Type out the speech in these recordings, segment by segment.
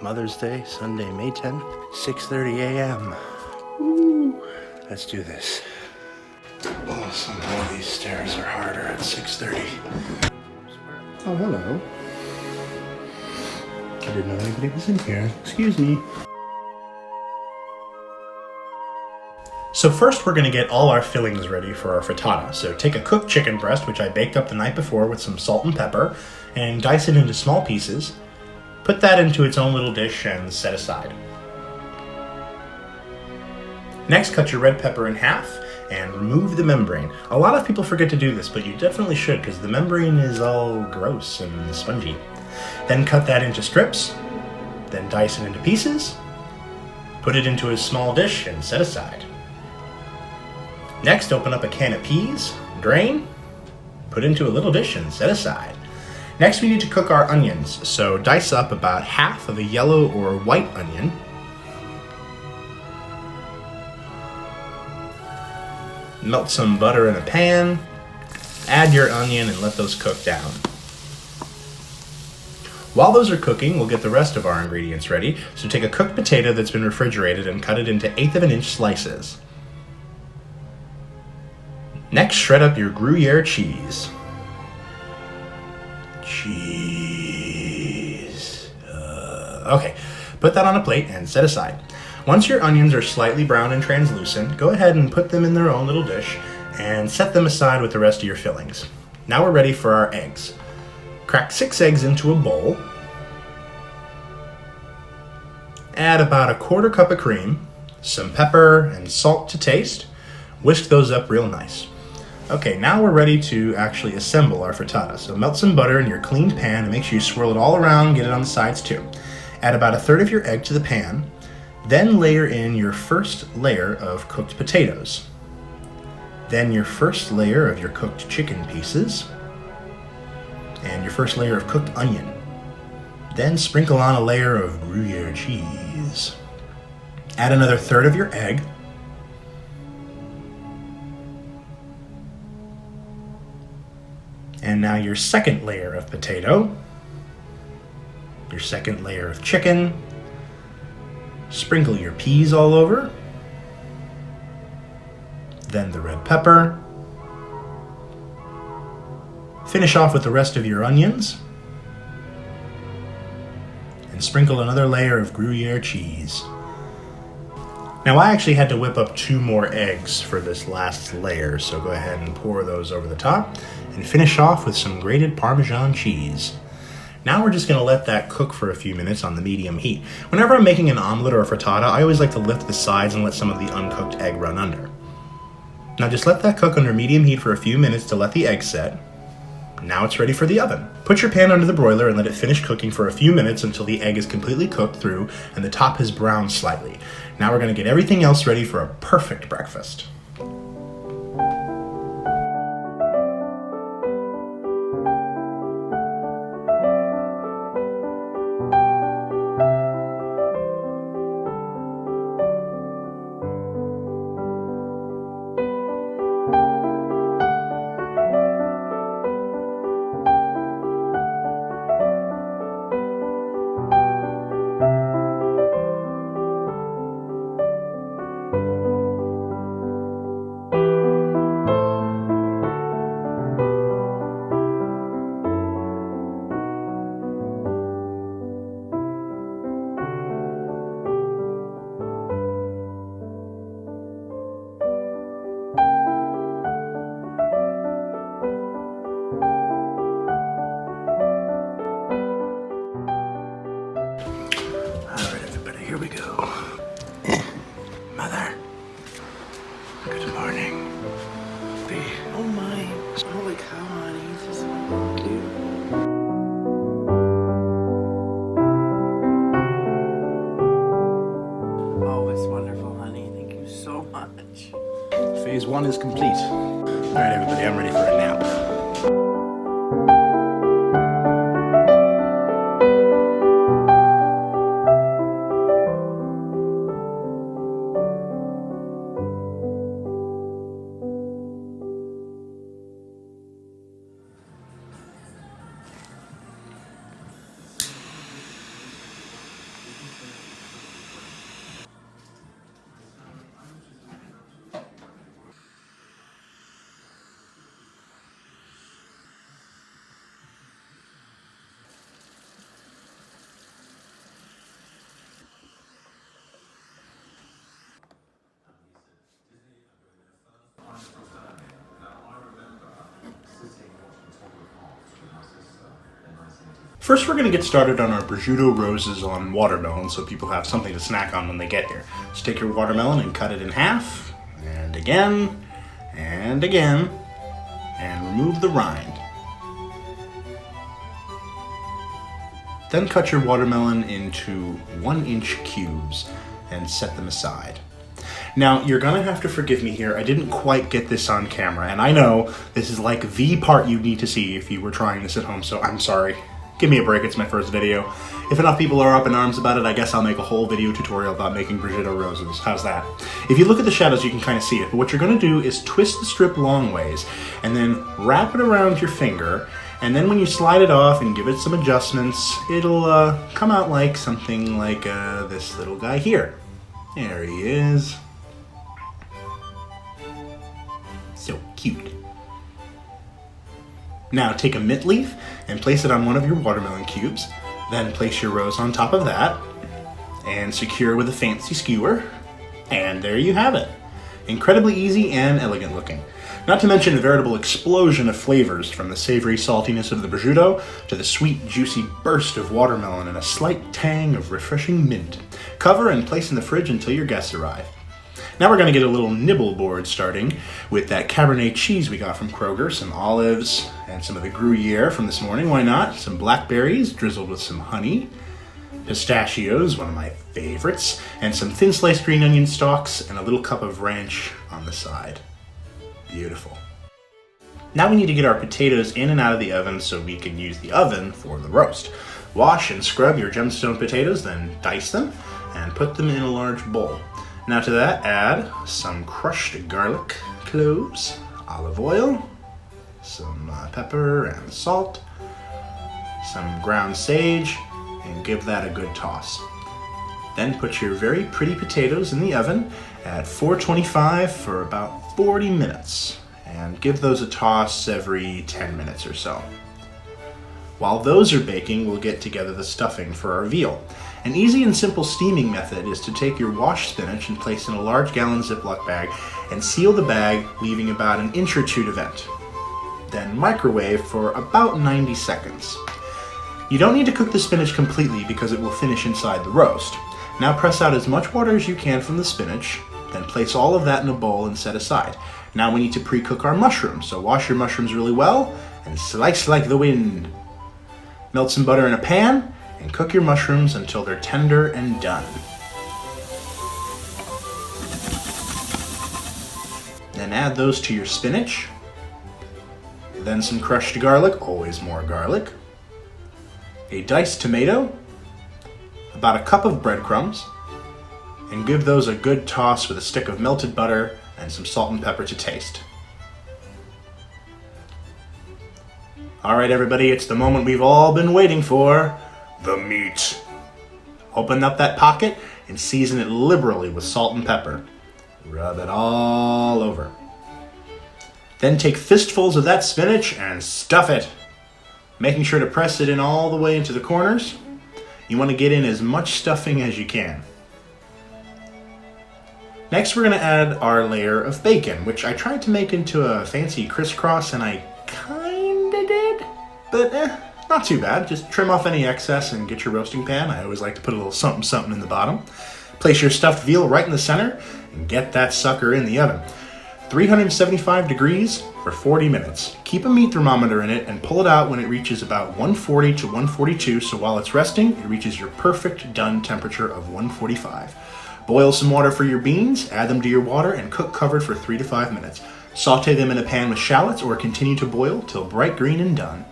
Mother's Day, Sunday, May 10th, 6:30 a.m. Woo! Let's do this. Oh, somehow these stairs are harder at 6:30. Oh, hello. I didn't know anybody was in here. Excuse me. So first we're going to get all our fillings ready for our frittata. So take a cooked chicken breast, which I baked up the night before with some salt and pepper, and dice it into small pieces. Put that into its own little dish and set aside. Next, cut your red pepper in half and remove the membrane. A lot of people forget to do this, but you definitely should because the membrane is all gross and spongy. Then cut that into strips, then dice it into pieces, put it into a small dish and set aside. Next, open up a can of peas, drain, put into a little dish and set aside. Next, we need to cook our onions, so dice up about half of a yellow or white onion. Melt some butter in a pan, add your onion and let those cook down. While those are cooking, we'll get the rest of our ingredients ready. So take a cooked potato that's been refrigerated and cut it into 1/8 of an inch slices. Next, shred up your Gruyere cheese. Okay, put that on a plate and set aside. Once your onions are slightly brown and translucent, go ahead and put them in their own little dish and set them aside with the rest of your fillings. Now we're ready for our eggs. Crack 6 eggs into a bowl. Add about 1/4 cup of cream, some pepper and salt to taste. Whisk those up real nice. Okay, now we're ready to actually assemble our frittata. So melt some butter in your cleaned pan and make sure you swirl it all around, get it on the sides too. Add about 1/3 of your egg to the pan, then layer in your first layer of cooked potatoes. Then your first layer of your cooked chicken pieces, and your first layer of cooked onion. Then sprinkle on a layer of Gruyere cheese. Add another 1/3 of your egg. And now your second layer of potato, your second layer of chicken, sprinkle your peas all over, then the red pepper, finish off with the rest of your onions, and sprinkle another layer of Gruyere cheese. Now I actually had to whip up 2 more eggs for this last layer, so go ahead and pour those over the top and finish off with some grated Parmesan cheese. Now we're just going to let that cook for a few minutes on the medium heat. Whenever I'm making an omelet or a frittata, I always like to lift the sides and let some of the uncooked egg run under. Now just let that cook under medium heat for a few minutes to let the egg set. Now it's ready for the oven. Put your pan under the broiler and let it finish cooking for a few minutes until the egg is completely cooked through and the top has browned slightly. Now we're going to get everything else ready for a perfect breakfast. Here we go. Mother. Good morning. Oh my. Holy cow, honey. This is so cute. Oh, it's wonderful, honey. Thank you so much. Phase 1 is complete. All right, everybody, I'm ready for a nap. First, we're going to get started on our Prosciutto Roses on watermelon so people have something to snack on when they get here. So take your watermelon and cut it in half, and again, and again, and remove the rind. Then cut your watermelon into 1-inch cubes and set them aside. Now, you're gonna have to forgive me here. I didn't quite get this on camera, and I know this is like the part you need to see if you were trying this at home, so I'm sorry. Give me a break, it's my first video. If enough people are up in arms about it, I guess I'll make a whole video tutorial about making Prosciutto Roses. How's that? If you look at the shadows, you can kind of see it, but what you're gonna do is twist the strip long ways, and then wrap it around your finger, and then when you slide it off and give it some adjustments, it'll come out like something like this little guy here. There he is. So cute. Now take a mint leaf and place it on one of your watermelon cubes, then place your rose on top of that, and secure with a fancy skewer, and there you have it. Incredibly easy and elegant looking. Not to mention a veritable explosion of flavors, from the savory saltiness of the prosciutto to the sweet, juicy burst of watermelon and a slight tang of refreshing mint. Cover and place in the fridge until your guests arrive. Now we're going to get a little nibble board starting with that Cabernet cheese we got from Kroger, some olives, and some of the Gruyere from this morning, why not? Some blackberries drizzled with some honey, pistachios, one of my favorites, and some thin sliced green onion stalks, and a little cup of ranch on the side. Beautiful. Now we need to get our potatoes in and out of the oven so we can use the oven for the roast. Wash and scrub your gemstone potatoes, then dice them and put them in a large bowl. Now to that, add some crushed garlic, cloves, olive oil, some pepper and salt, some ground sage, and give that a good toss. Then put your very pretty potatoes in the oven at 425 for about 40 minutes, and give those a toss every 10 minutes or so. While those are baking, we'll get together the stuffing for our veal. An easy and simple steaming method is to take your washed spinach and place in a large gallon Ziploc bag and seal the bag, leaving about an inch or two to vent. Then microwave for about 90 seconds. You don't need to cook the spinach completely because it will finish inside the roast. Now press out as much water as you can from the spinach, then place all of that in a bowl and set aside. Now we need to pre-cook our mushrooms, so wash your mushrooms really well and slice like the wind. Melt some butter in a pan and cook your mushrooms until they're tender and done. Then add those to your spinach, then some crushed garlic, always more garlic, a diced tomato, about a cup of breadcrumbs, and give those a good toss with a stick of melted butter and some salt and pepper to taste. Alright everybody, it's the moment we've all been waiting for, the meat. Open up that pocket and season it liberally with salt and pepper. Rub it all over. Then take fistfuls of that spinach and stuff it, making sure to press it in all the way into the corners. You want to get in as much stuffing as you can. Next we're going to add our layer of bacon, which I tried to make into a fancy crisscross, and I kinda did, but not too bad. Just trim off any excess and get your roasting pan. I always like to put a little something something in the bottom. Place your stuffed veal right in the center and get that sucker in the oven. 375 degrees for 40 minutes. Keep a meat thermometer in it and pull it out when it reaches about 140 to 142, so while it's resting, it reaches your perfect done temperature of 145. Boil some water for your beans, add them to your water, and cook covered for 3 to 5 minutes. Saute them in a pan with shallots or continue to boil till bright green and done.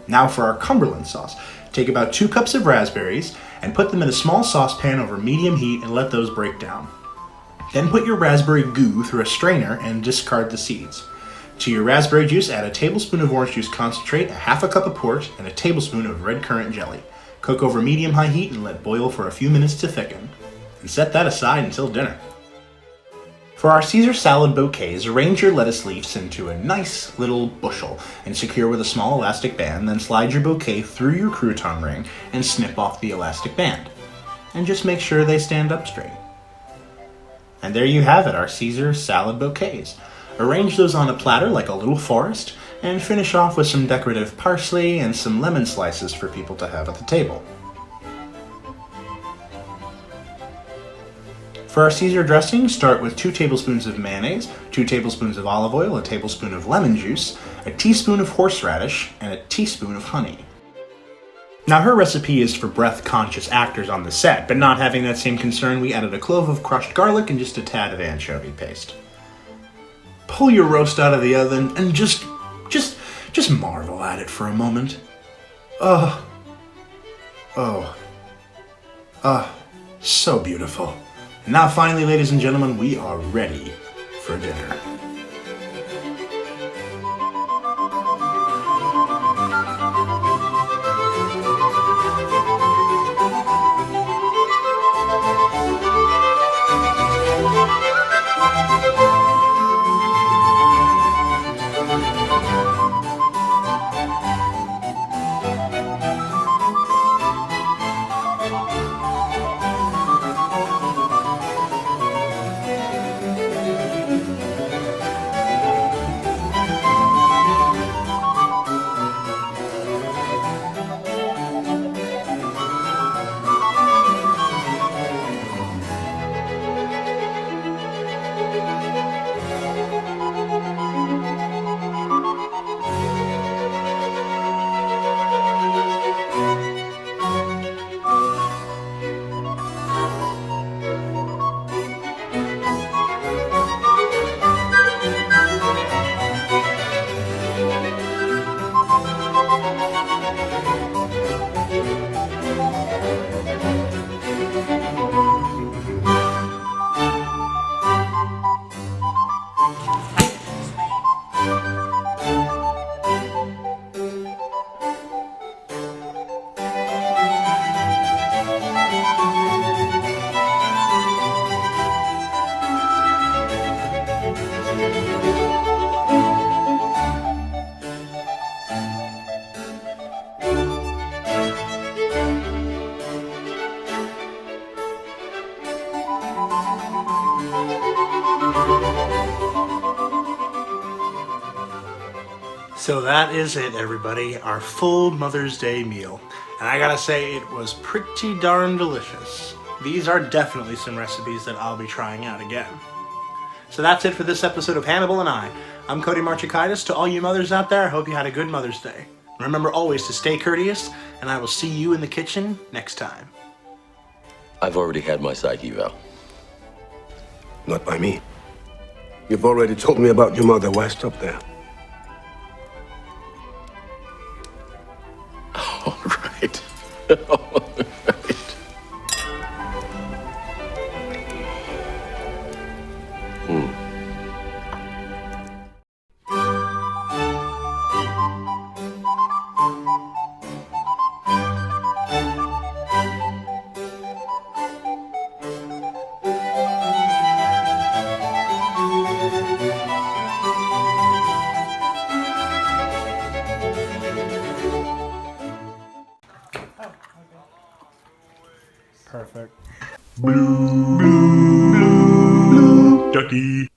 Now for our Cumberland sauce. Take about 2 cups of raspberries and put them in a small saucepan over medium heat and let those break down. Then put your raspberry goo through a strainer and discard the seeds. To your raspberry juice, add a tablespoon of orange juice concentrate, a half a cup of port, and a tablespoon of red currant jelly. Cook over medium-high heat and let boil for a few minutes to thicken. And set that aside until dinner. For our Caesar salad bouquets, arrange your lettuce leaves into a nice little bushel and secure with a small elastic band, then slide your bouquet through your crouton ring and snip off the elastic band. And just make sure they stand up straight. And there you have it, our Caesar salad bouquets. Arrange those on a platter like a little forest, and finish off with some decorative parsley and some lemon slices for people to have at the table. For our Caesar dressing, start with 2 tablespoons of mayonnaise, 2 tablespoons of olive oil, a tablespoon of lemon juice, a teaspoon of horseradish, and a teaspoon of honey. Now her recipe is for breath-conscious actors on the set, but not having that same concern, we added a clove of crushed garlic and just a tad of anchovy paste. Pull your roast out of the oven and just marvel at it for a moment. So beautiful. Now finally, ladies and gentlemen, we are ready for dinner. So that is it, everybody, our full Mother's Day meal. And I gotta say, it was pretty darn delicious. These are definitely some recipes that I'll be trying out again. So that's it for this episode of Hannibal and I. I'm Cody Marchikaitis. To all you mothers out there, I hope you had a good Mother's Day. Remember always to stay courteous, and I will see you in the kitchen next time. I've already had my psyche eval. Not by me. You've already told me about your mother. Why stop there? All right. Perfect. Blue, blue, blue, ducky.